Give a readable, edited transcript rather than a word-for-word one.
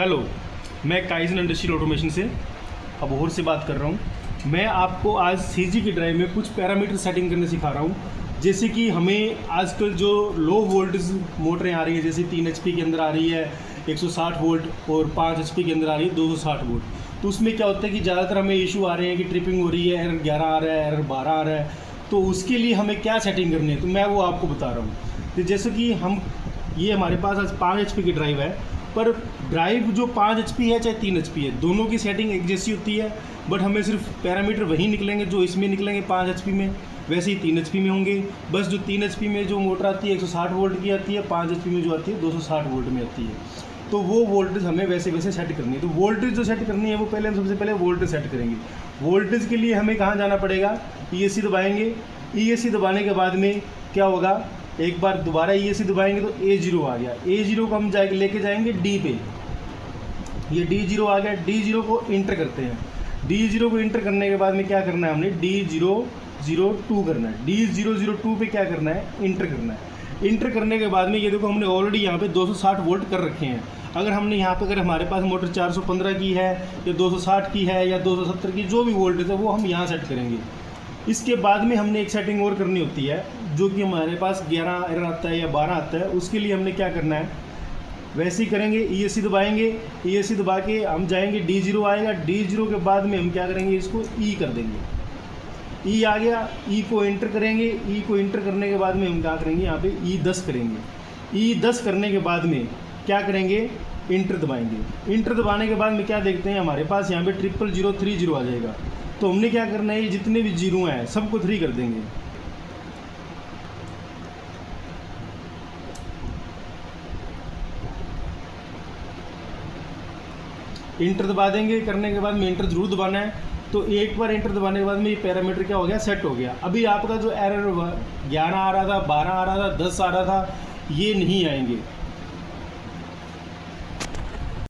Hello, मैं kaizen industrial automation से अबोहर से बात कर रहा हूँ। मैं आपको आज सीजी की ड्राइव में कुछ पैरामीटर सेटिंग करने सिखा रहा हूँ। जैसे कि हमें आजकल जो लो वोल्टेज मोटरें आ रही है, जैसे 3 HP के अंदर आ रही है 160 वोल्ट और 5 HP के अंदर आ रही है 260 वोल्ट। तो उसमें क्या होता है कि ज़्यादातर हमें इशू आ रहे हैं कि ट्रिपिंग हो रही है, एरर 11 आ रहा है, एरर 12 आ रहा है। तो उसके लिए हमें क्या सेटिंग करनी है, तो मैं वो आपको बता रहा हूँ। तो जैसे कि ये हमारे पास आज 5 HP की ड्राइव है, पर ड्राइव जो 5 HP है चाहे 3 HP है, दोनों की सेटिंग एक जैसी होती है। बट हमें सिर्फ पैरामीटर वही निकलेंगे जो इसमें निकलेंगे 5 HP में, वैसे ही 3 HP में होंगे। बस जो 3 HP में जो मोटर आती है 160 वोल्ट की आती है, 5 HP में जो आती है 260 वोल्ट में आती है। तो वो वोल्टेज हमें वैसे वैसे सेट करनी है। तो वोल्टेज जो सेट करनी है वो पहले हम सबसे पहले वोल्टेज सेट करेंगे। वोल्टेज के लिए हमें कहाँ जाना पड़ेगा, ESC दबाएंगे। ESC दबाने के बाद में क्या होगा, एक बार दोबारा ESC दबाएंगे तो A0 आ गया। A0 को हम लेके जाएंगे D पे, ये D0 आ गया। D0 को इंटर करते हैं। D0 को इंटर करने के बाद में क्या करना है, हमने D002 करना है। D002 पे क्या करना है, इंटर करना है। इंटर करने के बाद में ये देखो हमने ऑलरेडी यहाँ पे 260 वोल्ट कर रखे हैं। अगर हमने यहाँ पे, अगर हमारे पास मोटर 415 की है या 260 की है या 270 की, जो भी वोल्टेज है वो हम यहाँ सेट करेंगे। इसके बाद में हमने एक सेटिंग और करनी होती है, जो कि हमारे पास 11 एरर आता है या 12 आता है। उसके लिए हमने क्या करना है, वैसे ही करेंगे। ESC दबाएंगे। ESC दबा के हम जाएंगे, D0 आएगा। D0 के बाद में हम क्या करेंगे, इसको E कर देंगे। E आ गया, E को इंटर करेंगे। E को इंटर करने के बाद में हम क्या करेंगे, यहाँ पे E10 करेंगे। E10 करने के बाद में क्या करेंगे, इंटर दबाएंगे। इंटर दबाने के बाद में क्या देखते हैं, हमारे पास यहाँ पे 00030 आ जाएगा। तो हमने क्या करना है, जितने भी जीरो हैं सबको 3 कर देंगे। इंटर दबा देंगे। करने के बाद में इंटर जरूर दबाना है। तो एक बार इंटर दबाने के बाद में ये पैरामीटर क्या हो गया, सेट हो गया। अभी आपका जो एरर 11 आ रहा था, 12 आ रहा था, 10 आ रहा था, ये नहीं आएंगे।